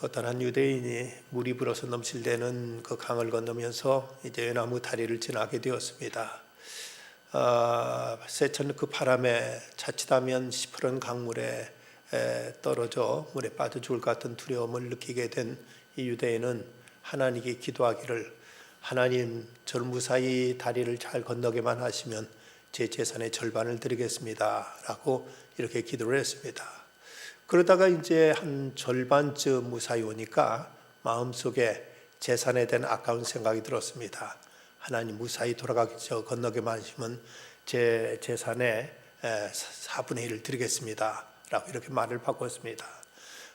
어떤 한 유대인이 물이 불어서 넘실대는 그 강을 건너면서 이제 외나무 다리를 지나게 되었습니다. 세찬 그 바람에 자칫하면 시퍼런 강물에 떨어져 물에 빠져 죽을 것 같은 두려움을 느끼게 된 이 유대인은 하나님께 기도하기를, 하나님, 저를 무사히 다리를 잘 건너게만 하시면 제 재산의 절반을 드리겠습니다 라고 이렇게 기도를 했습니다. 그러다가 이제 한 절반쯤 무사히 오니까 마음속에 재산에 대한 아까운 생각이 들었습니다. 하나님, 무사히 건너게만 하시면 제 재산의 4분의 1을 드리겠습니다 라고 이렇게 말을 바꿨습니다.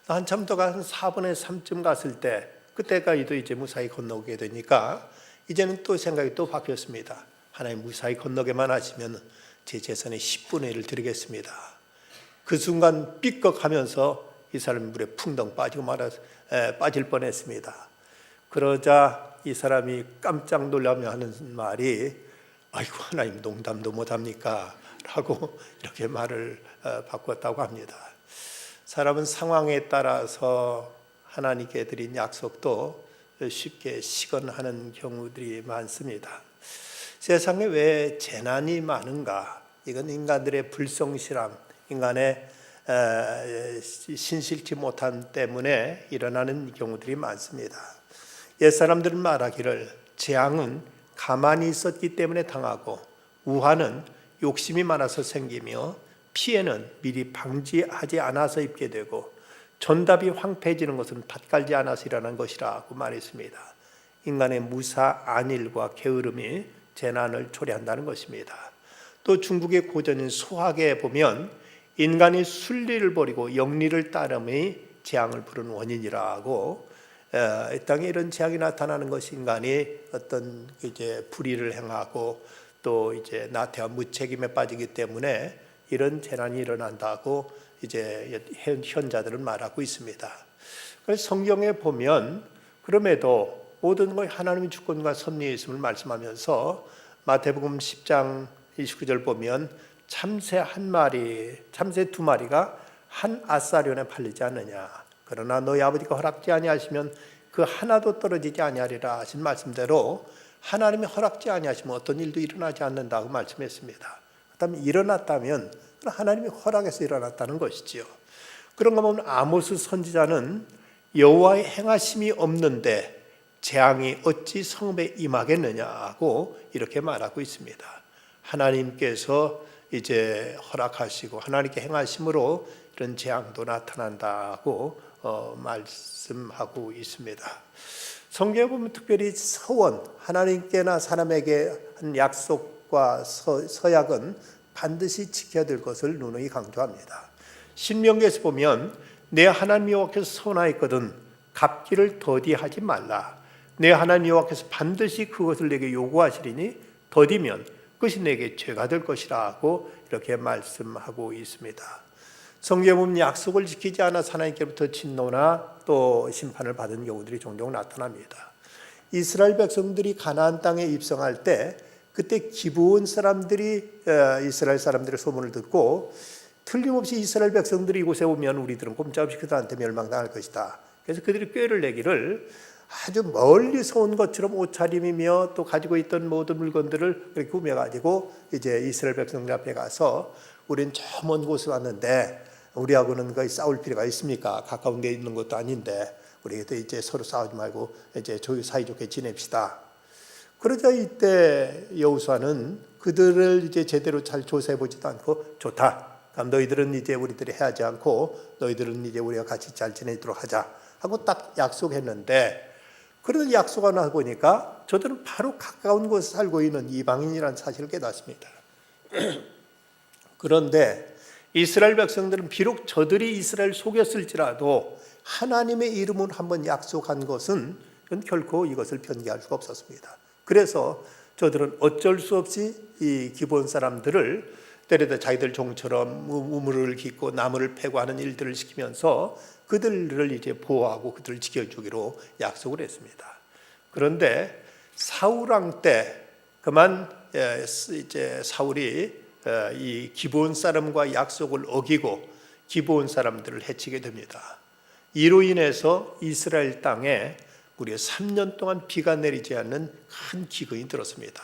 한참 더 한 4분의 3쯤 갔을 때, 그때가 이제 무사히 건너게 되니까 이제는 또 생각이 또 바뀌었습니다. 하나님, 무사히 건너게만 하시면 제 재산의 10분의 1을 드리겠습니다. 그 순간 삐걱하면서 이 사람이 물에 풍덩 빠질 뻔했습니다. 그러자 이 사람이 깜짝 놀라며 하는 말이, 아이고, 하나님 농담도 못합니까? 라고 이렇게 말을 바꿨다고 합니다. 사람은 상황에 따라서 하나님께 드린 약속도 쉽게 시건하는 경우들이 많습니다. 세상에 왜 재난이 많은가? 이건 인간들의 불성실함, 인간의 신실치 못함 때문에 일어나는 경우들이 많습니다. 옛사람들은 말하기를, 재앙은 가만히 있었기 때문에 당하고 우환은 욕심이 많아서 생기며 피해는 미리 방지하지 않아서 입게 되고 전답이 황폐해지는 것은 밭갈지 않아서 일어난 것이라고 말했습니다. 인간의 무사 안일과 게으름이 재난을 초래한다는 것입니다. 또 중국의 고전인 소학에 보면 인간이 순리를 버리고 영리를 따름이 재앙을 부르는 원인이라고, 이 땅에 이런 재앙이 나타나는 것이 인간이 어떤 이제 불의를 행하고 또 이제 나태와 무책임에 빠지기 때문에 이런 재난이 일어난다고 이제 현자들은 말하고 있습니다. 그래서 성경에 보면 그럼에도 모든 것 하나님의 주권과 섭리에 있음을 말씀하면서 마태복음 10장 29절 보면 참새 두 마리가 한 아사리온에 팔리지 않느냐, 그러나 너희 아버지가 허락지 아니하시면 그 하나도 떨어지지 아니하리라 하신 말씀대로 하나님이 허락지 아니하시면 어떤 일도 일어나지 않는다고 말씀했습니다. 그다음에 일어났다면 하나님이 허락해서 일어났다는 것이지요. 그런가 보면 아모스 선지자는 여호와의 행하심이 없는데 재앙이 어찌 성읍에 임하겠느냐고 이렇게 말하고 있습니다. 하나님께서 이제 허락하시고 하나님께 행하심으로 이런 재앙도 나타난다고 말씀하고 있습니다. 성경에 보면 특별히 서원, 하나님께나 사람에게 한 약속과 서약은 반드시 지켜야 될 것을 누누이 강조합니다. 신명기에서 보면 내 하나님 여호와께서 서원하였거든 갚기를 더디하지 말라. 내 하나님 여호와께서 반드시 그것을 내게 요구하시리니 더디면 그것이 내게 죄가 될 것이라고 이렇게 말씀하고 있습니다. 성경에 보면 약속을 지키지 않아 하나님께로부터 진노나 또 심판을 받은 경우들이 종종 나타납니다. 이스라엘 백성들이 가나안 땅에 입성할 때 그때 기브온 사람들이 이스라엘 사람들의 소문을 듣고 틀림없이 이스라엘 백성들이 이곳에 오면 우리들은 꼼짝없이 그들한테 멸망당할 것이다. 그래서 그들이 꾀를 내기를 아주 멀리서 온 것처럼 옷차림이며 또 가지고 있던 모든 물건들을 그렇게 꾸며가지고 이제 이스라엘 백성들 앞에 가서 우리는 저 먼 곳에 왔는데 우리하고는 거의 싸울 필요가 있습니까? 가까운 데 있는 것도 아닌데 우리도 이제 서로 싸우지 말고 이제 사이좋게 지냅시다. 그러자 이때 여호수아는 그들을 이제 제대로 잘 조사해 보지도 않고 좋다. 그럼 너희들은 이제 우리들이 해하지 않고 너희들은 이제 우리가 같이 잘 지내도록 하자 하고 딱 약속했는데, 그런 약속하나 보니까 저들은 바로 가까운 곳에 살고 있는 이방인이라는 사실을 깨닫습니다. 그런데 이스라엘 백성들은 비록 저들이 이스라엘 속였을지라도 하나님의 이름으로 한번 약속한 것은 결코 이것을 변개할 수가 없었습니다. 그래서 저들은 어쩔 수 없이 이 기브온 사람들을 때려다 자기들 종처럼 우물을 깃고 나무를 패고 하는 일들을 시키면서 그들을 이제 보호하고 그들을 지켜주기로 약속을 했습니다. 그런데 사울 왕 때 그만 이제 사울이 이 기브온 사람과 약속을 어기고 기브온 사람들을 해치게 됩니다. 이로 인해서 이스라엘 땅에 무려 3년 동안 비가 내리지 않는 큰 기근이 들었습니다.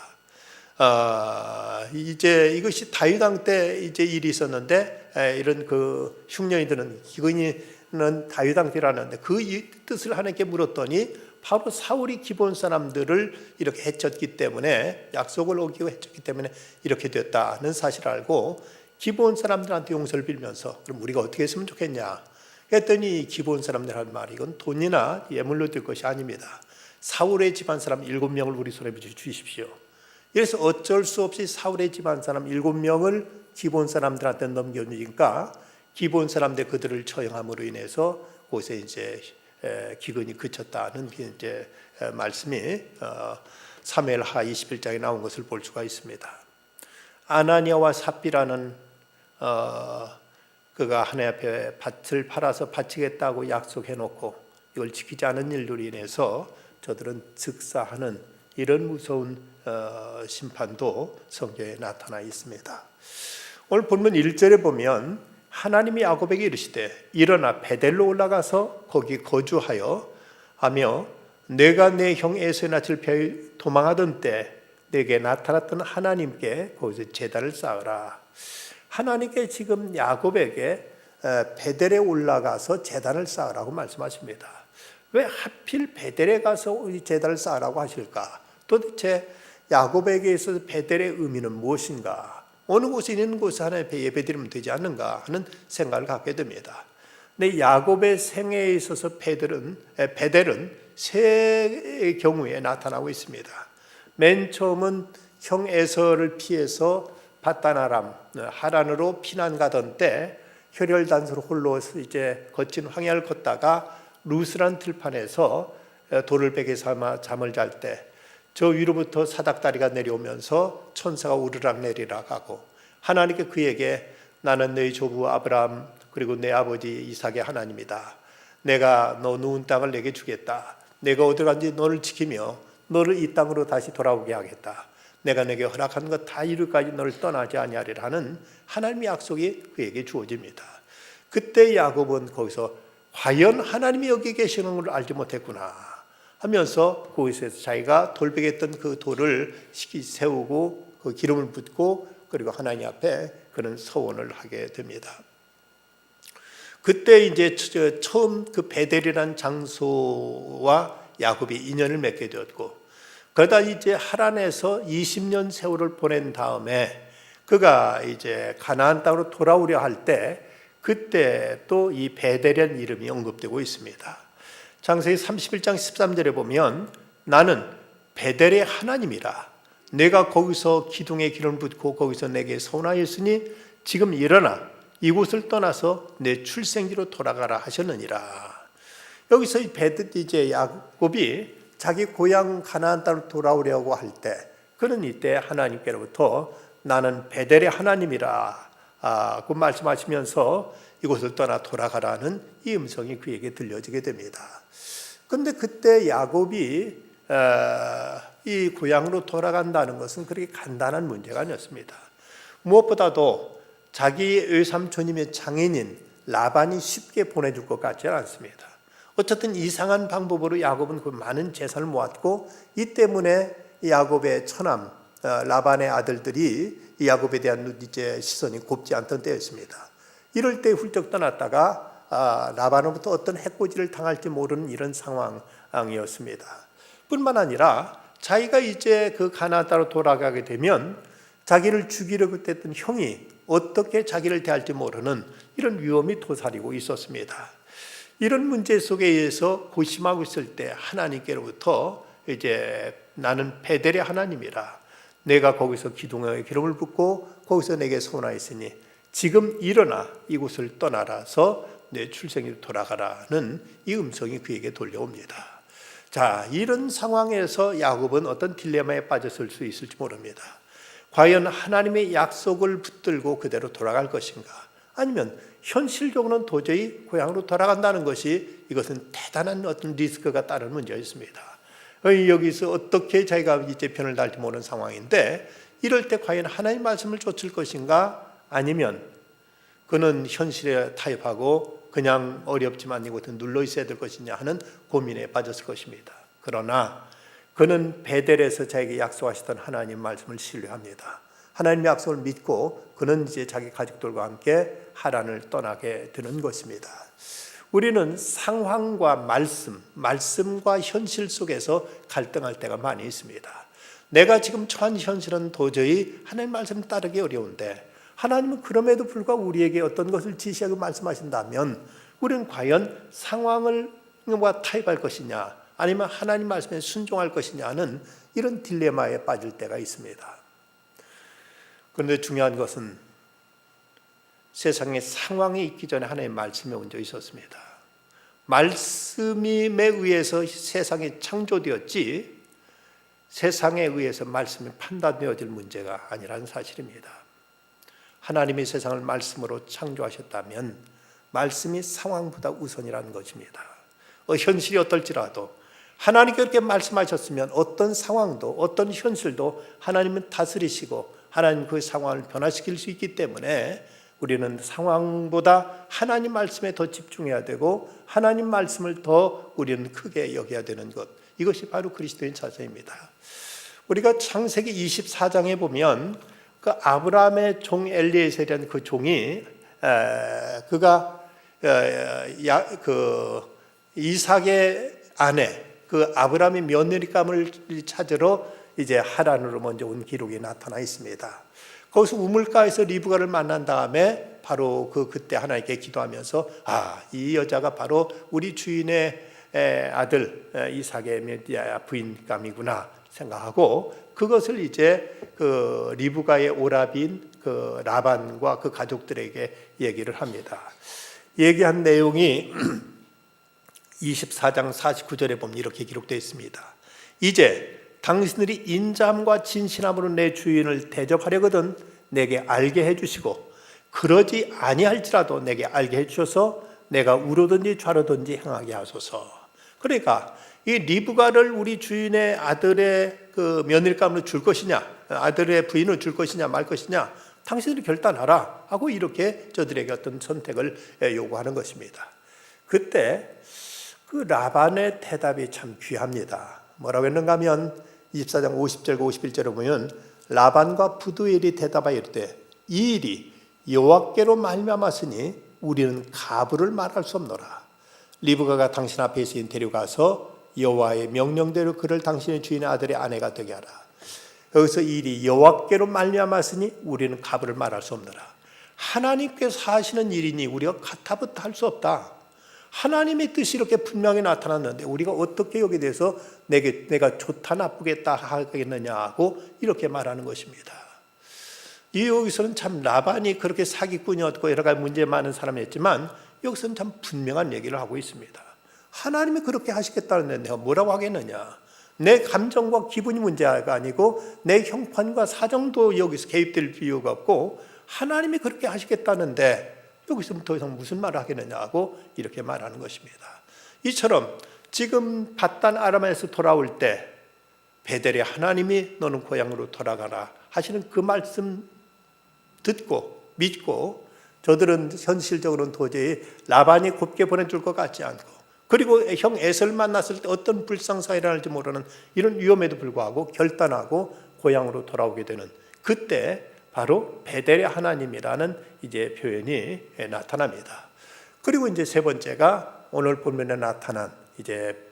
이제 이것이 다윗 왕 때 이제 일이 있었는데, 이런 그 흉년이 드는 기근이는 다윗 왕 때라는데, 그 뜻을 하나님께 물었더니 바로 사울이 기본 사람들을 이렇게 해쳤기 때문에, 약속을 어기고 해쳤기 때문에 이렇게 됐다는 사실을 알고 기본 사람들한테 용서를 빌면서 그럼 우리가 어떻게 했으면 좋겠냐 했더니, 기본 사람들 한 말이 이건 돈이나 예물로 될 것이 아닙니다. 사울의 집안 사람 7명을 우리 손에 주십시오. 그래서 어쩔 수 없이 사울의 집안 사람 7명을 기본 사람들한테 넘겨주니까 기본 사람들 그들을 처형함으로 인해서 곳에 이제 기근이 그쳤다는 이제 말씀이 사무엘하 21장에 나온 것을 볼 수가 있습니다. 아나니아와 삽비라는 그가 하나님 앞에 밭을 팔아서 바치겠다고 약속해놓고 이걸 지키지 않은 일로 인해서 저들은 즉사하는 이런 무서운 심판도 성경에 나타나 있습니다. 오늘 본문 1절에 보면 하나님이 야곱에게 이르시되 일어나 베델로 올라가서 거기 거주하여 하며 내가 내 형 에서의 낯을 피하여 도망하던 때 내게 나타났던 하나님께 거기서 제단을 쌓으라. 하나님께 지금 야곱에게 베델에 올라가서 제단을 쌓으라고 말씀하십니다. 왜 하필 베델에 가서 제단을 쌓으라고 하실까? 도대체 야곱에게 있어서 베델의 의미는 무엇인가? 어느 곳에 있는 곳에 하나님 앞에 예배드리면 되지 않는가 하는 생각을 갖게 됩니다. 근데 야곱의 생애에 있어서 베델은 세 경우에 나타나고 있습니다. 맨 처음은 형 에서를 피해서 바단 하란으로 피난 가던 때 혈혈단소로 홀로 이제 거친 황야를 걷다가 루스란 들판에서 돌을 베개 삼아 잠을 잘 때 저 위로부터 사닥다리가 내려오면서 천사가 우르락 내리락 하고 하나님께 그에게 나는 너희 조부 아브라함 그리고 내 아버지 이삭의 하나님이다. 내가 너 누운 땅을 내게 주겠다. 내가 어디 간지 너를 지키며 너를 이 땅으로 다시 돌아오게 하겠다. 내가 내게 허락한 것 다 이루기까지 너를 떠나지 아니하리라 하는 하나님의 약속이 그에게 주어집니다. 그때 야곱은 거기서 과연 하나님이 여기 계시는 걸 알지 못했구나 하면서 거기서 자기가 돌베개했던 그 돌을 세우고 그 기름을 붓고 그리고 하나님 앞에 그런 서원을 하게 됩니다. 그때 이제 처음 그 베델이라는 장소와 야곱이 인연을 맺게 되었고, 그러다 이제 하란에서 20년 세월을 보낸 다음에 그가 이제 가나안 땅으로 돌아오려 할 때 그때 또 이 베델이라는 이름이 언급되고 있습니다. 창세기 31장 13절에 보면 나는 베델의 하나님이라. 내가 거기서 기둥에 기름을 붓고 거기서 내게 서원하였으니 지금 일어나 이곳을 떠나서 내 출생지로 돌아가라 하셨느니라. 여기서 이제 야곱이 자기 고향 가나안 땅으로 돌아오려고 할 때 그는 이때 하나님께로부터 나는 베델의 하나님이라 그 말씀하시면서 이곳을 떠나 돌아가라는 이 음성이 그에게 들려지게 됩니다. 그런데 그때 야곱이 이 고향으로 돌아간다는 것은 그렇게 간단한 문제가 아니었습니다. 무엇보다도 자기 외삼촌임의 장인인 라반이 쉽게 보내줄 것 같지는 않습니다. 어쨌든 이상한 방법으로 야곱은 그 많은 재산을 모았고 이 때문에 야곱의 처남 라반의 아들들이 야곱에 대한 이제 시선이 곱지 않던 때였습니다. 이럴 때 훌쩍 떠났다가 라반으로부터 어떤 해코지를 당할지 모르는 이런 상황이었습니다. 뿐만 아니라 자기가 이제 그 가나안 땅으로 돌아가게 되면 자기를 죽이려고 했던 형이 어떻게 자기를 대할지 모르는 이런 위험이 도사리고 있었습니다. 이런 문제 속에 의해서 고심하고 있을 때 하나님께로부터 이제 나는 베델의 하나님이라. 내가 거기서 기둥에 기름을 붓고 거기서 내게 서원하였으니 지금 일어나 이곳을 떠나라서 내 출생지로 돌아가라는 이 음성이 그에게 돌려옵니다. 자, 이런 상황에서 야곱은 어떤 딜레마에 빠졌을 수 있을지 모릅니다. 과연 하나님의 약속을 붙들고 그대로 돌아갈 것인가? 아니면 현실적으로는 도저히 고향으로 돌아간다는 것이 이것은 대단한 어떤 리스크가 따른 문제였습니다. 여기서 어떻게 자기가 이제 편을 달지 모르는 상황인데 이럴 때 과연 하나님의 말씀을 좇을 것인가? 아니면 그는 현실에 타협하고 그냥 어렵지만 이곳에 눌러 있어야 될 것이냐 하는 고민에 빠졌을 것입니다. 그러나 그는 베델에서 자기에게 약속하셨던 하나님 말씀을 신뢰합니다. 하나님의 약속을 믿고 그는 이제 자기 가족들과 함께 하란을 떠나게 되는 것입니다. 우리는 상황과 말씀과 현실 속에서 갈등할 때가 많이 있습니다. 내가 지금 처한 현실은 도저히 하나님 말씀 따르기 어려운데 하나님은 그럼에도 불구하고 우리에게 어떤 것을 지시하고 말씀하신다면 우리는 과연 상황과 타협할 것이냐 아니면 하나님 말씀에 순종할 것이냐는 이런 딜레마에 빠질 때가 있습니다. 그런데 중요한 것은 세상에 상황이 있기 전에 하나님의 말씀이 먼저 있었습니다. 말씀에 의해서 세상이 창조되었지 세상에 의해서 말씀이 판단되어질 문제가 아니라는 사실입니다. 하나님이 세상을 말씀으로 창조하셨다면 말씀이 상황보다 우선이라는 것입니다. 현실이 어떨지라도 하나님께 그렇게 말씀하셨으면 어떤 상황도 어떤 현실도 하나님은 다스리시고 하나님 그 상황을 변화시킬 수 있기 때문에 우리는 상황보다 하나님 말씀에 더 집중해야 되고 하나님 말씀을 더 우리는 크게 여겨야 되는 것, 이것이 바로 그리스도인 자세입니다. 우리가 창세기 24장에 보면 그 아브라함의 종 엘리에셀이라는 그 종이 그가 그 이삭의 아내 그 아브라함의 며느리감을 찾으러 이제 하란으로 먼저 온 기록이 나타나 있습니다. 거기서 우물가에서 리브가를 만난 다음에 바로 그때 하나님께 기도하면서 이 여자가 바로 우리 주인의 아들 이삭의 부인감이구나 생각하고 그것을 이제 그 리브가의 오라비인 그 라반과 그 가족들에게 얘기를 합니다. 얘기한 내용이 24장 49절에 보면 이렇게 기록되어 있습니다. 이제 당신들이 인자함과 진실함으로 내 주인을 대접하려거든 내게 알게 해주시고 그러지 아니할지라도 내게 알게 해주셔서 내가 우로든지 좌로든지 행하게 하소서. 그러니까 이 리브가를 우리 주인의 아들의 그 며느리감으로 줄 것이냐 아들의 부인을 줄 것이냐 말 것이냐 당신들이 결단하라 하고 이렇게 저들에게 어떤 선택을 요구하는 것입니다. 그때 그 라반의 대답이 참 귀합니다. 뭐라고 했는가 하면 24장 50절과 51절에 보면 라반과 부두엘이 대답하여 이르되 이 일이 여호와께로 말미암았으니 우리는 가부를 말할 수 없노라. 리브가가 당신 앞에 있으니 데려가서 여호와의 명령대로 그를 당신의 주인의 아들의 아내가 되게 하라. 여기서 이 일이 여호와께로 말미암았으니 우리는 가부를 말할 수 없노라. 하나님께서 하시는 일이니 우리가 가타부타 할 수 없다. 하나님의 뜻이 이렇게 분명히 나타났는데 우리가 어떻게 여기에 대해서 내가 좋다 나쁘겠다 하겠느냐고 이렇게 말하는 것입니다. 이 여기서는 참 라반이 그렇게 사기꾼이었고 여러 가지 문제 많은 사람이었지만 여기서는 참 분명한 얘기를 하고 있습니다. 하나님이 그렇게 하시겠다는데 내가 뭐라고 하겠느냐. 내 감정과 기분이 문제가 아니고 내 형편과 사정도 여기서 개입될 필요가 없고 하나님이 그렇게 하시겠다는데 여기서 더 이상 무슨 말을 하겠느냐고 이렇게 말하는 것입니다. 이처럼 지금 밧단 아람에서 돌아올 때 베델에 하나님이 너는 고향으로 돌아가라 하시는 그 말씀 듣고 믿고 저들은 현실적으로는 도저히 라반이 곱게 보내줄 것 같지 않고 그리고 형 에서를 만났을 때 어떤 불상사가 일어날지 모르는 이런 위험에도 불구하고 결단하고 고향으로 돌아오게 되는 그때 바로 베델의 하나님이라는 이제 표현이 나타납니다. 그리고 이제 세 번째가 오늘 본문에 나타난 이제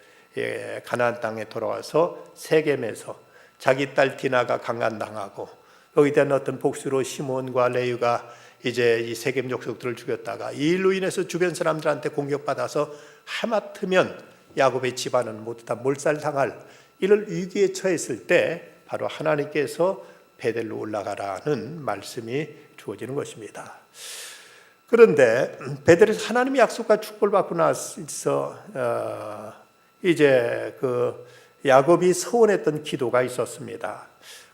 가나안 땅에 돌아와서 세겜에서 자기 딸 디나가 강간당하고 거기에 대한 어떤 복수로 시몬과 레위가 이제 이 세겜 족속들을 죽였다가 이 일로 인해서 주변 사람들한테 공격받아서 하마터면 야곱의 집안은 모두 다 몰살당할 이런 위기에 처했을 때 바로 하나님께서 베델로 올라가라는 말씀이 주어지는 것입니다. 그런데 베델에서 하나님의 약속과 축복을 받고 나서 이제 그 야곱이 서원했던 기도가 있었습니다.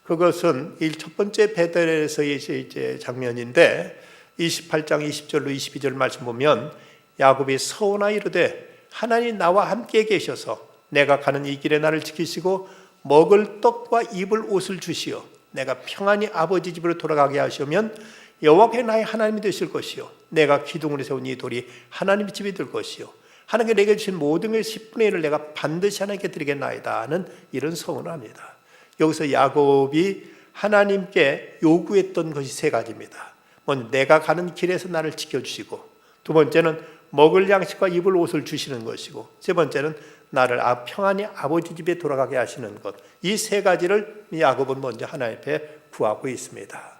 그것은 첫 번째 베델에서의 이제 장면인데 28장 20절로 22절 말씀 보면 야곱이 서원하여 이르되 하나님 나와 함께 계셔서 내가 가는 이 길에 나를 지키시고 먹을 떡과 입을 옷을 주시어 내가 평안히 아버지 집으로 돌아가게 하시면 여호와께 나의 하나님이 되실 것이요 내가 기둥으로 세운 이 돌이 하나님의 집이 될 것이요 하나님께 내게 주신 모든 것 10분의 1을 내가 반드시 하나님께 드리겠나이다 하는 이런 서원을 합니다. 여기서 야곱이 하나님께 요구했던 것이 세 가지입니다. 먼저 내가 가는 길에서 나를 지켜주시고, 두 번째는 먹을 양식과 입을 옷을 주시는 것이고, 세 번째는 나를 평안히 아버지 집에 돌아가게 하시는 것. 이 세 가지를 야곱은 먼저 하나님 앞에 구하고 있습니다.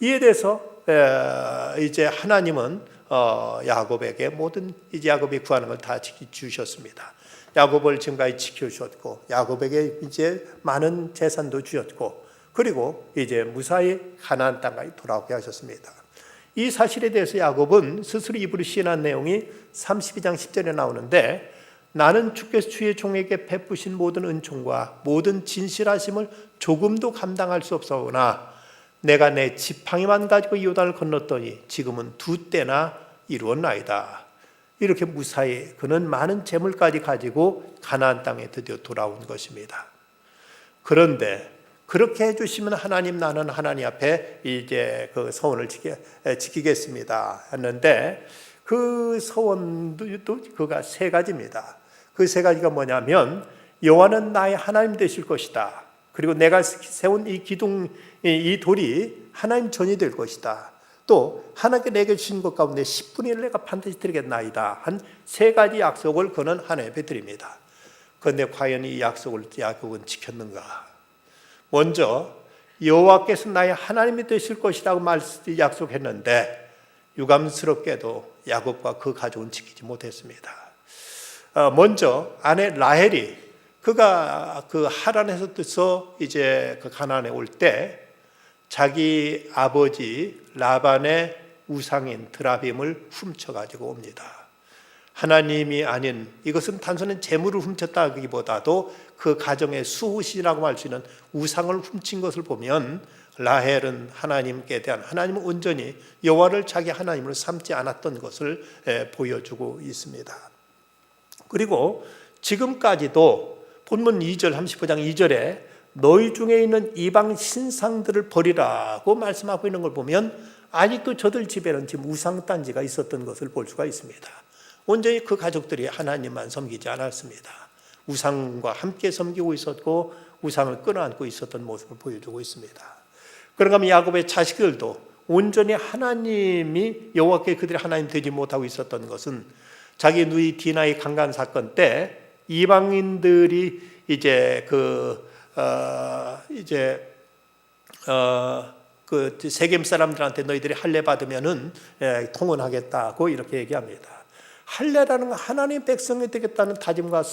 이에 대해서 이제 하나님은 야곱에게 모든 이제 야곱이 구하는 걸 다 지켜주셨습니다. 야곱을 지금까지 지켜주셨고, 야곱에게 이제 많은 재산도 주셨고, 그리고 이제 무사히 가나안 땅까지 돌아오게 하셨습니다. 이 사실에 대해서 야곱은 스스로 입으로 시인한 내용이 32장 10절에 나오는데, 나는 주께서 주의 종에게 베푸신 모든 은총과 모든 진실하심을 조금도 감당할 수 없사오나 내가 내 지팡이만 가지고 이 요단을 건넜더니 지금은 2때나 이루었나이다. 이렇게 무사히 그는 많은 재물까지 가지고 가나안 땅에 드디어 돌아온 것입니다. 그런데 그렇게 해주시면 하나님, 나는 하나님 앞에 이제 그 서원을 지키겠습니다 했는데, 그 서원도 그가 세 가지입니다. 그 세 가지가 뭐냐면, 여호와는 나의 하나님 되실 것이다. 그리고 내가 세운 이 기둥, 이 돌이 하나님 전이 될 것이다. 또 하나님께 내게 주신 것 가운데 10분의 1을 내가 반드시 드리겠나이다 한 세 가지 약속을 그는 하나님 앞에 드립니다. 그런데 과연 이 약속을 야곱은 지켰는가? 먼저 여호와께서 나의 하나님이 되실 것이라고 약속했는데, 유감스럽게도 야곱과 그 가족은 지키지 못했습니다. 먼저 아내 라헬이 그가 그 하란에서 이제 그 가나안에 올 때 자기 아버지 라반의 우상인 드라빔을 훔쳐가지고 옵니다. 하나님이 아닌, 이것은 단순히 재물을 훔쳤다기보다도 그 가정의 수호신이라고 할 수 있는 우상을 훔친 것을 보면, 라헬은 하나님께 대한, 하나님은 온전히 여호와를 자기 하나님으로 삼지 않았던 것을 보여주고 있습니다. 그리고 지금까지도 본문 2절 35장 2절에 너희 중에 있는 이방 신상들을 버리라고 말씀하고 있는 걸 보면, 아직도 저들 집에는 지금 우상단지가 있었던 것을 볼 수가 있습니다. 온전히 그 가족들이 하나님만 섬기지 않았습니다. 우상과 함께 섬기고 있었고 우상을 끌어안고 있었던 모습을 보여주고 있습니다. 그런가 하면 야곱의 자식들도 온전히 하나님이, 여호와께 그들이 하나님 되지 못하고 있었던 것은 자기 누이 디나의 강간 사건 때 이방인들이 이제 그 세겜 사람들한테 너희들이 할례 받으면은 통혼하겠다고 이렇게 얘기합니다. 할례라는 건 하나님 백성이 되겠다는 다짐과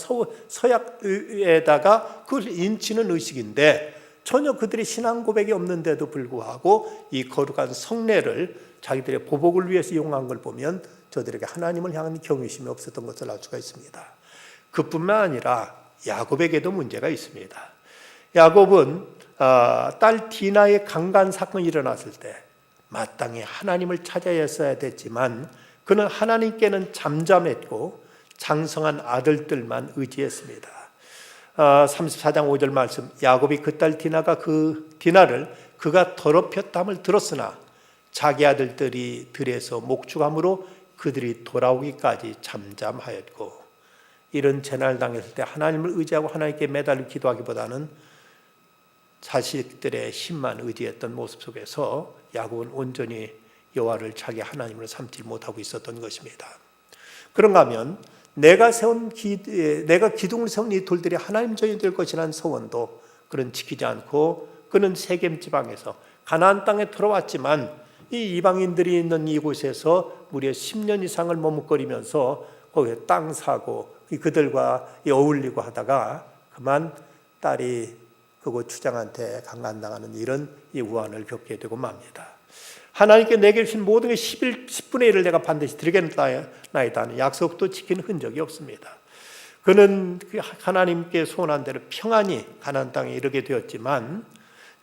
서약에다가 그걸 인치는 의식인데, 전혀 그들이 신앙 고백이 없는데도 불구하고 이 거룩한 성례를 자기들의 보복을 위해서 이용한 걸 보면 저들에게 하나님을 향한 경외심이 없었던 것을 알 수가 있습니다. 그뿐만 아니라 야곱에게도 문제가 있습니다. 야곱은 딸 디나의 강간 사건이 일어났을 때 마땅히 하나님을 찾아야 했어야 됐지만, 그는 하나님께는 잠잠했고 장성한 아들들만 의지했습니다. 34장 5절 말씀, 야곱이 그 딸 디나를 그가 더럽혔담을 들었으나 자기 아들들이 들에서 목축함으로 그들이 돌아오기까지 잠잠하였고, 이런 재난을 당했을 때 하나님을 의지하고 하나님께 매달려 기도하기보다는 자식들의 힘만 의지했던 모습 속에서 야곱은 온전히 여호와를 자기 하나님으로 삼지 못하고 있었던 것입니다. 그런가 하면 내가 기둥을 세운 이 돌들이 하나님 전이 될 것이라는 서원도 그는 지키지 않고, 그는 세겜 지방에서 가나안 땅에 들어왔지만 이 이방인들이 있는 이곳에서 무려 10년 이상을 머뭇거리면서 거기에 땅 사고 그들과 어울리고 하다가 그만 딸이 그곳 추장한테 강간당하는 이런 이 우환을 겪게 되고 맙니다. 하나님께 내게 주신 모든 게 10분의 1을 내가 반드시 드리겠나이다 하는 약속도 지킨 흔적이 없습니다. 그는 하나님께 소원한 대로 평안히 가나안 땅에 이르게 되었지만,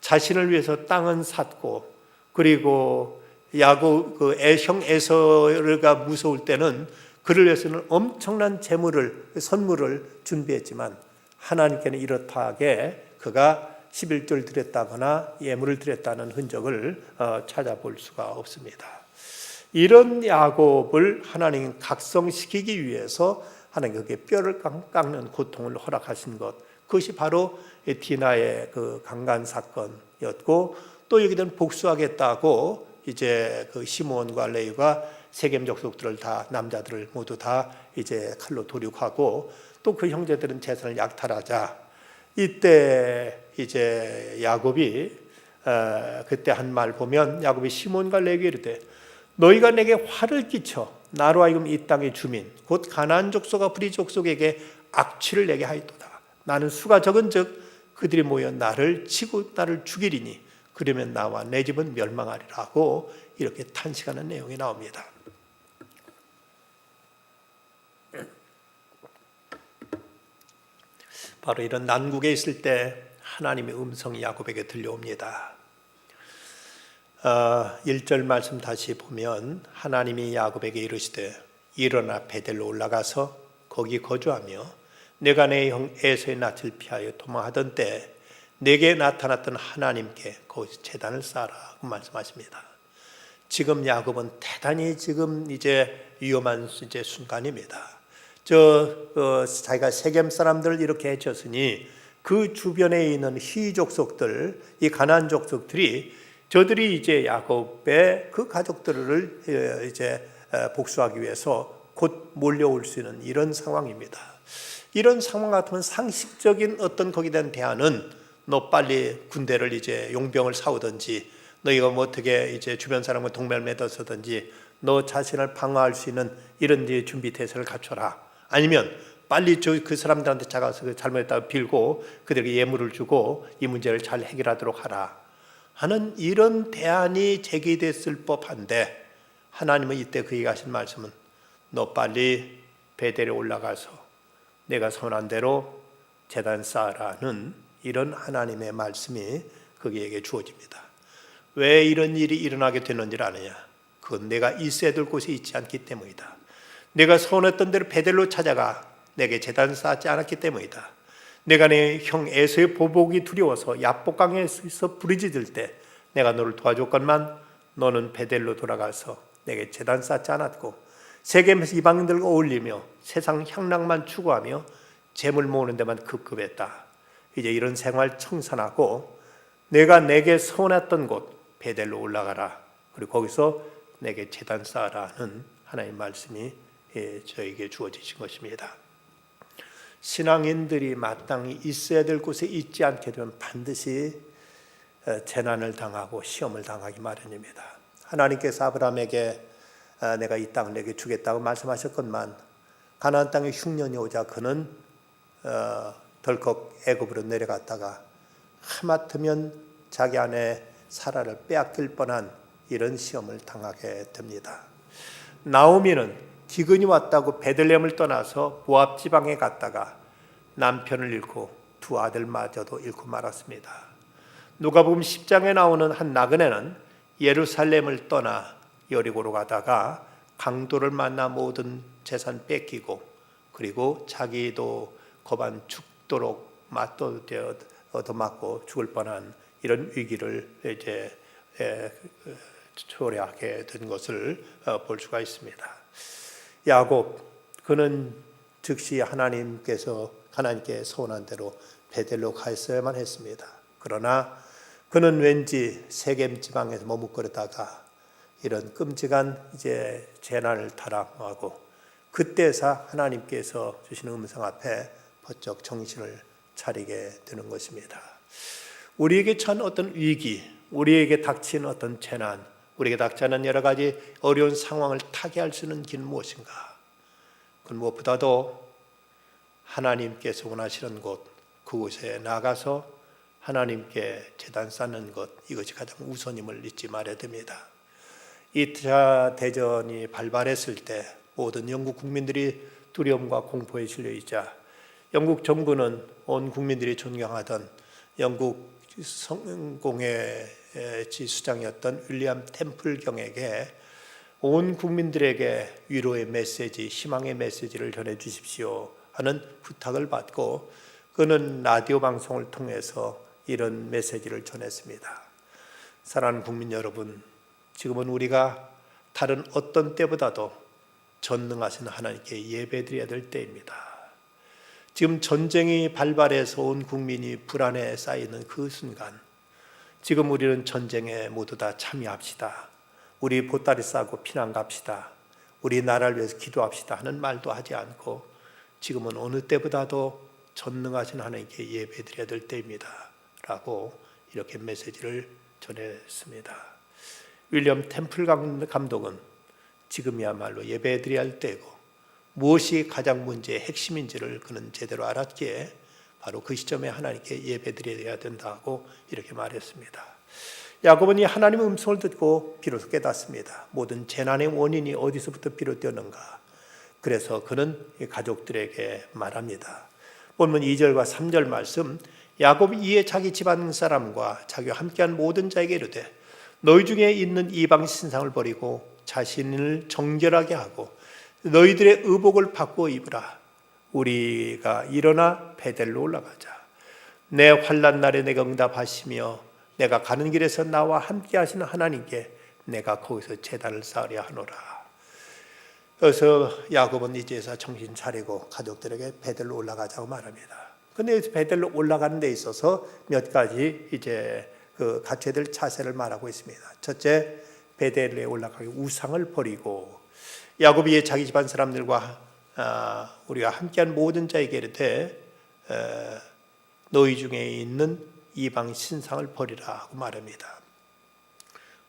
자신을 위해서 땅은 샀고, 그리고 야곱 형 에서가 무서울 때는 그를 위해서는 엄청난 선물을 준비했지만, 하나님께는 이렇다하게 그가 11조를 드렸다거나 예물을 드렸다는 흔적을 찾아볼 수가 없습니다. 이런 야곱을 하나님 각성시키기 위해서 하나님 그게 뼈를 깎는 고통을 허락하신 것, 그것이 바로 디나의 그 강간 사건이었고, 또 여기는 복수하겠다고 이제 그 시므온과 레위가 세겜 족속들을 다, 남자들을 모두 다 이제 칼로 도륙하고, 또 그 형제들은 재산을 약탈하자, 이때 이제 야곱이 그때 한 말 보면, 야곱이 시몬과 레위에게 이르되 너희가 내게 화를 끼쳐 나로 하여금 이 땅의 주민 곧 가나안 족속과 브리 족속에게 악취를 내게 하였도다. 나는 수가 적은즉 그들이 모여 나를 치고 나를 죽이리니 그러면 나와 내 집은 멸망하리라고 이렇게 탄식하는 내용이 나옵니다. 바로 이런 난국에 있을 때 하나님의 음성이 야곱에게 들려옵니다. 1절 말씀 다시 보면 하나님이 야곱에게 이르시되 일어나 베델로 올라가서 거기 거주하며 내가 내 형 에서의 낯을 피하여 도망하던 때 내게 나타났던 하나님께 거기서 제단을 쌓으라고 말씀하십니다. 지금 야곱은 대단히 지금 이제 위험한 이제 순간입니다. 자기가 세겜 사람들을 이렇게 해쳤으니 그 주변에 있는 히 족속들, 이 가나안 족속들이 저들이 이제 야곱의 그 가족들을 이제 복수하기 위해서 곧 몰려올 수 있는 이런 상황입니다. 이런 상황 같으면 상식적인 어떤 거기에 대한 대안은 너 빨리 군대를 이제 용병을 사오든지, 너희가 뭐 어떻게 이제 주변 사람과 동맹을 맺어서든지 너 자신을 방어할 수 있는 이런 준비 태세를 갖춰라. 아니면 빨리 그 사람들한테 작아서 잘못했다고 빌고 그들에게 예물을 주고 이 문제를 잘 해결하도록 하라 하는 이런 대안이 제기됐을 법한데, 하나님은 이때 그에게 하신 말씀은 너 빨리 베델에 올라가서 내가 선한 대로 제단 쌓으라는 이런 하나님의 말씀이 그에게 주어집니다. 왜 이런 일이 일어나게 되는지를 아느냐? 그건 내가 있어야 될 곳에 있지 않기 때문이다. 내가 선했던 대로 베델로 찾아가 내게 제단 쌓지 않았기 때문이다. 내가 내 형 에서의 보복이 두려워서 야복강에서 부르짖을 때 내가 너를 도와줬건만 너는 베델로 돌아가서 내게 제단 쌓지 않았고 세겜에서 이방인들과 어울리며 세상 향락만 추구하며 재물 모으는 데만 급급했다. 이제 이런 생활 청산하고 내가 내게 선했던 곳 베델로 올라가라. 그리고 거기서 내게 제단 쌓으라는 하나님의 말씀이 저에게 주어지신 것입니다. 신앙인들이 마땅히 있어야 될 곳에 있지 않게 되면 반드시 재난을 당하고 시험을 당하기 마련입니다. 하나님께서 아브라함에게 내가 이 땅을 내게 주겠다고 말씀하셨건만 가나안 땅에 흉년이 오자 그는 덜컥 애굽으로 내려갔다가 하마터면 자기 아내 사라를 빼앗길 뻔한 이런 시험을 당하게 됩니다. 나오미는 기근이 왔다고 베들레헴을 떠나서 모압 지방에 갔다가 남편을 잃고 두 아들마저도 잃고 말았습니다. 누가복음 10장에 나오는 한 나그네는 예루살렘을 떠나 여리고로 가다가 강도를 만나 모든 재산 뺏기고 그리고 자기도 거반 죽도록 얻어맞고 죽을 뻔한 이런 위기를 이제 초래하게 된 것을 볼 수가 있습니다. 야곱 그는 즉시 하나님께 소원한 대로 베델로 가 있어야만 했습니다. 그러나 그는 왠지 세겜 지방에서 머뭇거리다가 이런 끔찍한 이제 재난을 타락하고 그때서 하나님께서 주시는 음성 앞에 번쩍 정신을 차리게 되는 것입니다. 우리에게 처한 어떤 위기, 우리에게 닥친 어떤 재난, 우리에게 닥치는 여러 가지 어려운 상황을 타개할 수 있는 길은 무엇인가? 그건 무엇보다도 하나님께서 원하시는 곳, 그곳에 나가서 하나님께 제단 쌓는 것, 이것이 가장 우선임을 잊지 말아야 됩니다. 2차 대전이 발발했을 때 모든 영국 국민들이 두려움과 공포에 실려있자 영국 정부는 온 국민들이 존경하던 영국 성공의 지수장이었던 윌리엄 템플 경에게 온 국민들에게 위로의 메시지, 희망의 메시지를 전해 주십시오 하는 부탁을 받고 그는 라디오 방송을 통해서 이런 메시지를 전했습니다. 사랑하는 국민 여러분, 지금은 우리가 다른 어떤 때보다도 전능하신 하나님께 예배드려야 될 때입니다. 지금 전쟁이 발발해서 온 국민이 불안에 쌓이는 그 순간, 지금 우리는 전쟁에 모두 다 참여합시다. 우리 보따리 싸고 피난 갑시다. 우리 나라를 위해서 기도합시다 하는 말도 하지 않고 지금은 어느 때보다도 전능하신 하나님께 예배드려야 될 때입니다 라고 이렇게 메시지를 전했습니다. 윌리엄 템플 감독은 지금이야말로 예배드려야 할 때고 무엇이 가장 문제의 핵심인지를 그는 제대로 알았기에 바로 그 시점에 하나님께 예배드려야 된다고 이렇게 말했습니다. 야곱은 이 하나님의 음성을 듣고 비로소 깨닫습니다. 모든 재난의 원인이 어디서부터 비롯되었는가. 그래서 그는 가족들에게 말합니다. 본문 2절과 3절 말씀, 야곱이 이에 자기 집안 사람과 자기와 함께한 모든 자에게 이르되 너희 중에 있는 이방 신상을 버리고 자신을 정결하게 하고 너희들의 의복을 바꾸어 입으라. 우리가 일어나 베델로 올라가자. 내 환난 날에 내가 응답하시며 내가 가는 길에서 나와 함께 하시는 하나님께 내가 거기서 제단을 쌓으려 하노라. 그래서 야곱은 이제서 정신 차리고 가족들에게 베델로 올라가자고 말합니다. 근데 베델로 올라가는 데 있어서 몇 가지 이제 그 갖춰야 될 자세를 말하고 있습니다. 첫째, 베델에 올라가기 우상을 버리고 야곱이 자기 집안 사람들과 우리가 함께한 모든 자에게 이르되 너희 중에 있는 이방 신상을 버리라 하고 말합니다.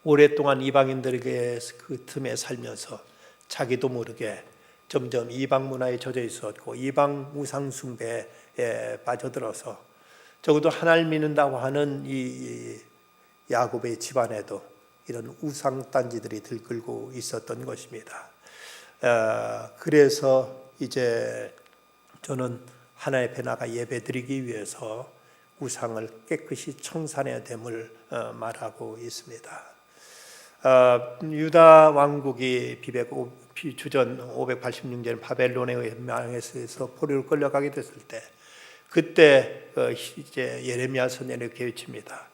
오랫동안 이방인들에게 그 틈에 살면서 자기도 모르게 점점 이방 문화에 젖어 있었고 이방 우상 숭배에 빠져들어서 적어도 하나님을 믿는다고 하는 이 야곱의 집안에도 이런 우상 단지들이 들끓고 있었던 것입니다. 그래서 이제 저는 하나님 앞에 나가 예배드리기 위해서 우상을 깨끗이 청산해야 됨을 말하고 있습니다. 유다 왕국이 주전 586년 바벨론에 의해 망해서 포로로 끌려가게 됐을 때 그때 이제 예레미야 선지자는 이렇게 외칩니다.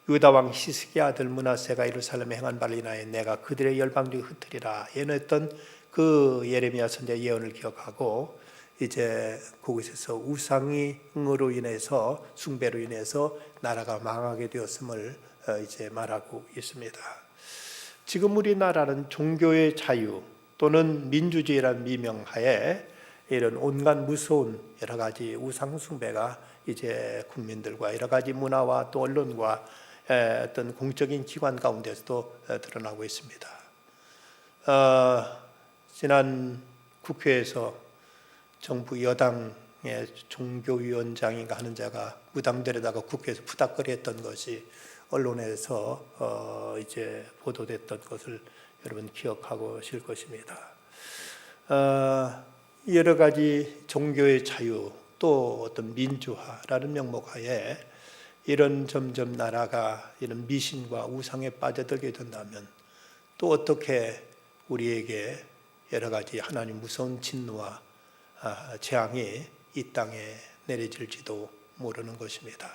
유다 왕 히스기야 아들 므낫세가 예루살렘에 행한 바를 인하여 내가 그들의 열방 중에 흩으리라 예언했던 그 예레미야 선지자 예언을 기억하고 이제 그곳에서 우상으로 인해서 숭배로 인해서 나라가 망하게 되었음을 이제 말하고 있습니다. 지금 우리나라는 종교의 자유 또는 민주주의라는 미명하에 이런 온갖 무서운 여러 가지 우상 숭배가 이제 국민들과 여러 가지 문화와 또 언론과 어떤 공적인 기관 가운데서도 드러나고 있습니다. 지난 국회에서 정부 여당의 종교위원장인가 하는 자가 무당들에다가 국회에서 푸닥거리했던 것이 언론에서 이제 보도됐던 것을 여러분 기억하고 계실 것입니다. 여러 가지 종교의 자유 또 어떤 민주화라는 명목하에 이런 점점 나라가 이런 미신과 우상에 빠져들게 된다면 또 어떻게 우리에게 여러 가지 하나님 무서운 진노와 재앙이 이 땅에 내려질지도 모르는 것입니다.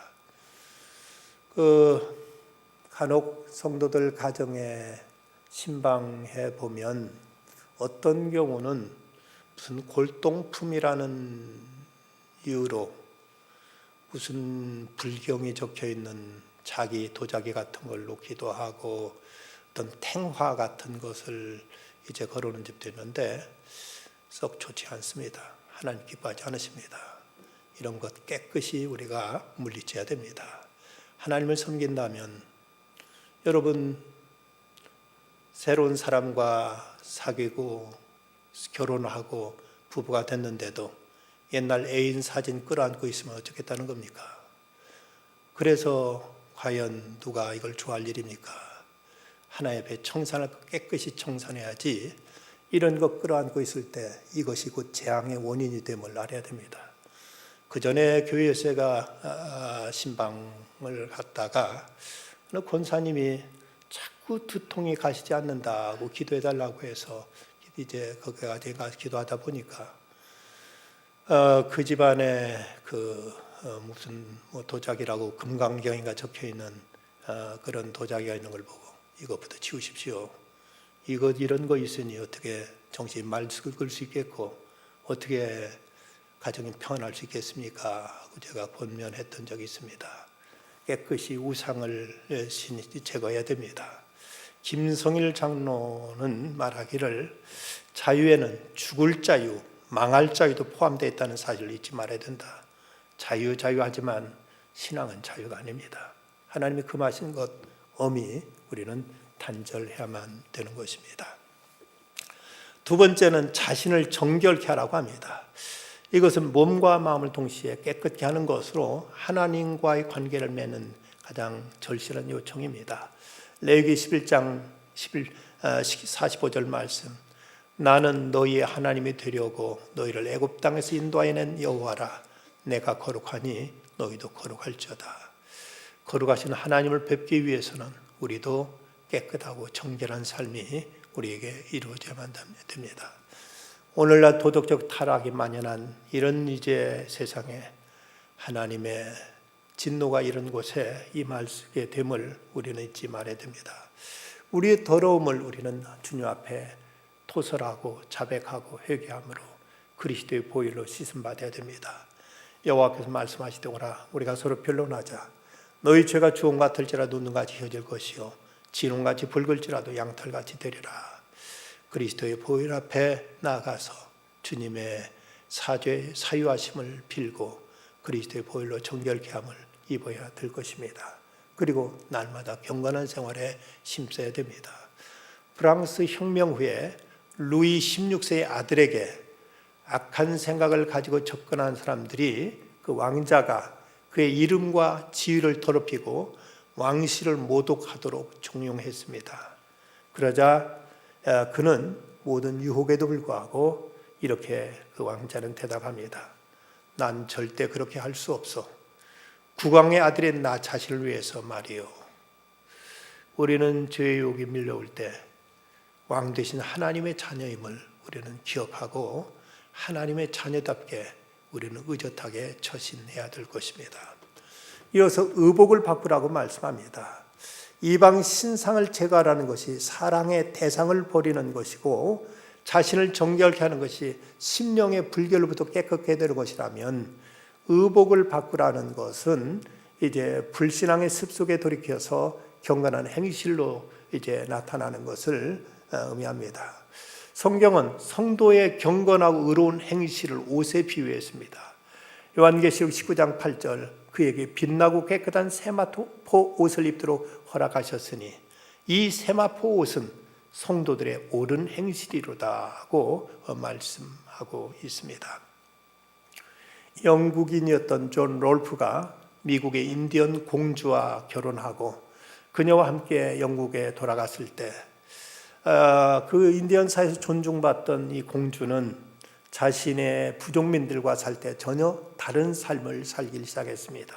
간혹 성도들 가정에 신방해 보면 어떤 경우는 무슨 골동품이라는 이유로 무슨 불경이 적혀 있는 자기 도자기 같은 걸 놓기도 하고 어떤 탱화 같은 것을 이제 걸어놓은 집도 있는데 썩 좋지 않습니다. 하나님 기뻐하지 않으십니다. 이런 것 깨끗이 우리가 물리쳐야 됩니다. 하나님을 섬긴다면 여러분 새로운 사람과 사귀고 결혼하고 부부가 됐는데도 옛날 애인 사진 끌어안고 있으면 어쩌겠다는 겁니까? 그래서 과연 누가 이걸 좋아할 일입니까? 하나님 앞에 청산을 깨끗이 청산해야지 이런 것 끌어안고 있을 때 이것이 곧 재앙의 원인이 됨을 알아야 됩니다. 그 전에 교회에서 제가 신방을 갔다가 어느 권사님이 자꾸 두통이 가시지 않는다고 기도해달라고 해서 이제 거기까지 가서 기도하다 보니까 그 집안에 그 무슨 뭐 도자기라고 금강경인가 적혀 있는 그런 도자기가 있는 걸 보고 이것부터 치우십시오. 이런 거 있으니 어떻게 정신이 맑을 수 있겠고 어떻게 가정이 평안할 수 있겠습니까? 하고 제가 권면했던 적이 있습니다. 깨끗이 우상을 제거해야 됩니다. 김성일 장로는 말하기를 자유에는 죽을 자유, 망할 자유도 포함되어 있다는 사실을 잊지 말아야 된다. 자유하지만 신앙은 자유가 아닙니다. 하나님이 금하신 것 엄히 우리는 단절해야만 되는 것입니다. 두 번째는 자신을 정결케 하라고 합니다. 이것은 몸과 마음을 동시에 깨끗게 하는 것으로 하나님과의 관계를 맺는 가장 절실한 요청입니다. 레위기 11장 45절 말씀, 나는 너희의 하나님이 되려고 너희를 애굽 땅에서 인도하여낸 여호와라. 내가 거룩하니 너희도 거룩할지어다. 거룩하신 하나님을 뵙기 위해서는 우리도 깨끗하고 정결한 삶이 우리에게 이루어져야만 됩니다. 오늘날 도덕적 타락이 만연한 이런 이제 세상에 하나님의 진노가 이런 곳에 임하게 됨을 우리는 잊지 말아야 됩니다. 우리의 더러움을 우리는 주님 앞에 토설하고 자백하고 회개함으로 그리스도의 보혈로 씻음 받아야 됩니다. 여호와께서 말씀하시더라. 우리가 서로 변론하자. 너희 죄가 주홍 같을지라도 눈같이 혀질 것이요 진홍같이 붉을지라도 양털같이 되리라. 그리스도의 보혈 앞에 나아가서 주님의 사유하심을 빌고 그리스도의 보혈로 정결케 함을 입어야 될 것입니다. 그리고 날마다 경건한 생활에 힘써야 됩니다. 프랑스 혁명 후에 루이 16세의 아들에게 악한 생각을 가지고 접근한 사람들이 그 왕자가 그의 이름과 지위를 더럽히고 왕실을 모독하도록 종용했습니다. 그러자 그는 모든 유혹에도 불구하고 이렇게 그 왕자는 대답합니다. 난 절대 그렇게 할 수 없어. 국왕의 아들인 나 자신을 위해서 말이요. 우리는 죄의 유혹이 밀려올 때 왕 되신 하나님의 자녀임을 우리는 기억하고 하나님의 자녀답게 우리는 의젓하게 처신해야 될 것입니다. 이어서 의복을 바꾸라고 말씀합니다. 이방 신상을 제거하라는 것이 사랑의 대상을 버리는 것이고 자신을 정결케 하는 것이 심령의 불결로부터 깨끗게 되는 것이라면 의복을 바꾸라는 것은 이제 불신앙의 습속에 돌이켜서 경건한 행실로 이제 나타나는 것을 의미합니다. 성경은 성도의 경건하고 의로운 행실을 옷에 비유했습니다. 요한계시록 19장 8절 그에게 빛나고 깨끗한 세마포 옷을 입도록 허락하셨으니 이 세마포 옷은 성도들의 옳은 행실이로다고 말씀하고 있습니다. 영국인이었던 존 롤프가 미국의 인디언 공주와 결혼하고 그녀와 함께 영국에 돌아갔을 때 그 인디언 사회에서 존중받던 이 공주는 자신의 부족민들과 살 때 전혀 다른 삶을 살기 시작했습니다.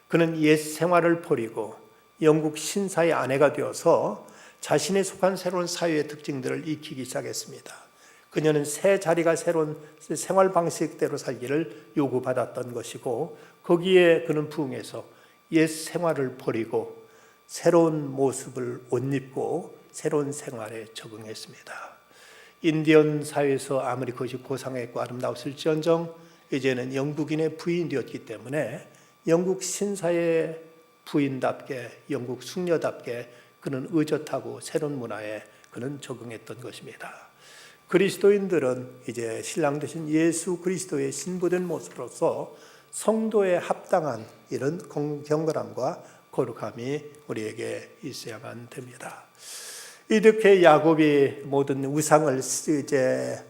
그는 옛 생활을 버리고 영국 신사의 아내가 되어서 자신에 속한 새로운 사회의 특징들을 익히기 시작했습니다. 그녀는 새 자리가 새로운 생활 방식대로 살기를 요구받았던 것이고 거기에 그는 부응해서 옛 생활을 버리고 새로운 모습을 옷 입고 새로운 생활에 적응했습니다. 인디언 사회에서 아무리 그것이 고상했고 아름다웠을지언정 이제는 영국인의 부인이 되었기 때문에 영국 신사의 부인답게 영국 숙녀답게 그는 의젓하고 새로운 문화에 그는 적응했던 것입니다. 그리스도인들은 이제 신랑 되신 예수 그리스도의 신부된 모습으로서 성도에 합당한 이런 경건함과 거룩함이 우리에게 있어야만 됩니다. 이렇게 야곱이 모든 우상을 이제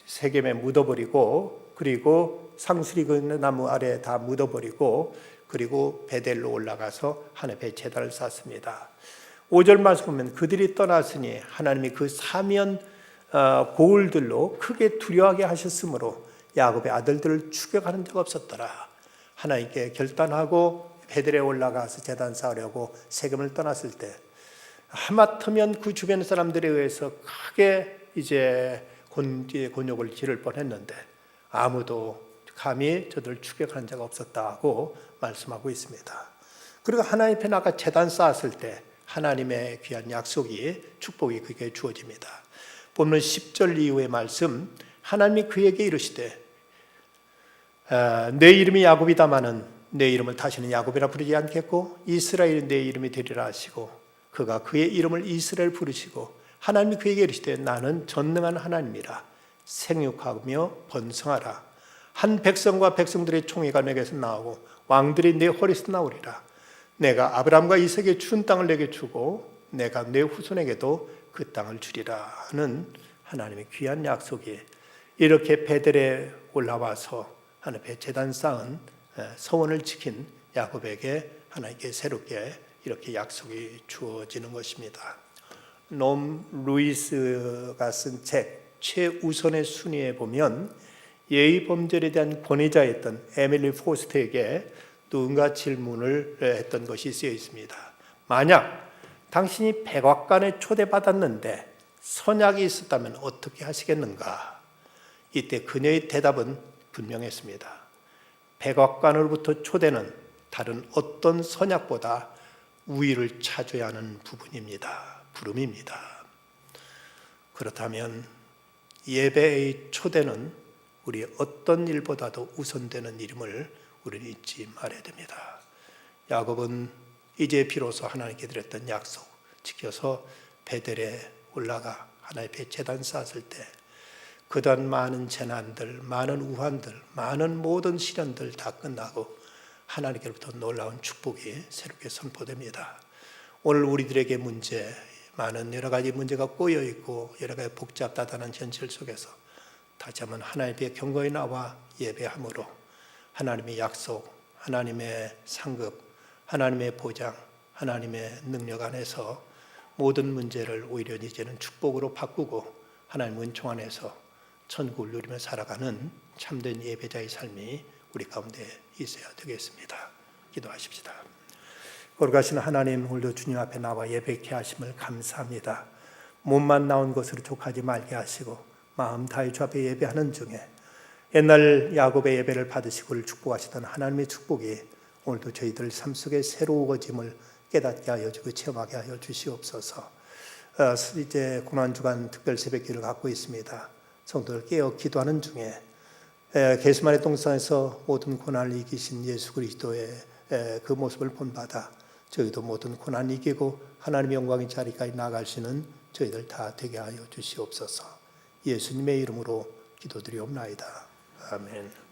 세겜에 묻어버리고 그리고 상수리 그 나무 아래에 다 묻어버리고 그리고 베델로 올라가서 하나님의 제단을 쌓습니다. 5절 말씀 보면 그들이 떠났으니 하나님이 그 사면 고울들로 크게 두려워하게 하셨으므로 야곱의 아들들을 추격하는 적 없었더라. 하나님께 결단하고 베델에 올라가서 제단 쌓으려고 세겜을 떠났을 때 하마터면 그 주변 사람들에 의해서 크게 이제 곤욕을 지를 뻔했는데 아무도 감히 저들을 추격하는 자가 없었다고 말씀하고 있습니다. 그리고 하나님 앞에 나가 제단 쌓았을 때 하나님의 귀한 약속이 축복이 그에게 주어집니다. 본문 10절 이후의 말씀, 하나님이 그에게 이르시되 내 이름이 야곱이다마는 내 이름을 다시는 야곱이라 부르지 않겠고 이스라엘이 내 이름이 되리라 하시고 그가 그의 이름을 이스라엘 부르시고 하나님이 그에게 이르시되 나는 전능한 하나님이라 생육하며 번성하라. 한 백성과 백성들의 총회가 내게서 나오고 왕들이 내 허리에서 나오리라. 내가 아브라함과 이삭에게 준 땅을 내게 주고 내가 내 후손에게도 그 땅을 주리라 하는 하나님의 귀한 약속이 이렇게 베델에 올라와서 하나님의 제단 쌓은 서원을 지킨 야곱에게 하나님께 새롭게 이렇게 약속이 주어지는 것입니다. 놈 루이스가 쓴 책 최우선의 순위에 보면 예의 범절에 대한 권위자였던 에밀리 포스트에게 누군가 질문을 했던 것이 쓰여 있습니다. 만약 당신이 백악관에 초대받았는데 선약이 있었다면 어떻게 하시겠는가? 이때 그녀의 대답은 분명했습니다. 백악관으로부터 초대는 다른 어떤 선약보다 우위를 차지해야 하는 부분입니다. 부름입니다. 그렇다면 예배의 초대는 우리 어떤 일보다도 우선되는 일임을 우리는 잊지 말아야 됩니다. 야곱은 이제 비로소 하나님께 드렸던 약속 지켜서 베델에 올라가 하나님 앞에 제단 쌓았을 때 그동안 많은 재난들, 많은 우환들, 많은 모든 시련들 다 끝나고 하나님께로부터 놀라운 축복이 새롭게 선포됩니다. 오늘 우리들에게 문제, 많은 여러 가지 문제가 꼬여 있고 여러 가지 복잡다단한 현실 속에서 다시 한번 하나님 앞에 경건히 나와 예배함으로 하나님의 약속, 하나님의 상급, 하나님의 보장, 하나님의 능력 안에서 모든 문제를 오히려 이제는 축복으로 바꾸고 하나님 은총 안에서 천국을 누리며 살아가는 참된 예배자의 삶이 우리 가운데 있어야 되겠습니다. 기도하십시다. 거룩하신 하나님, 오늘도 주님 앞에 나와 예배케 하심을 감사합니다. 몸만 나온 것으로 족하지 말게 하시고 마음 다해 주 앞에 예배하는 중에 옛날 야곱의 예배를 받으시고 축복하시던 하나님의 축복이 오늘도 저희들 삶 속에 새로워짐을 깨닫게 하여 주고 체험하게 하여 주시옵소서. 이제 고난주간 특별 새벽기를 갖고 있습니다. 성도들 깨어 기도하는 중에 게스마네 동산에서 모든 고난을 이기신 예수 그리스도의 그 모습을 본받아 저희도 모든 고난을 이기고 하나님의 영광의 자리까지 나아갈 수 있는 저희들 다 되게 하여 주시옵소서. 예수님의 이름으로 기도드리옵나이다. 아멘.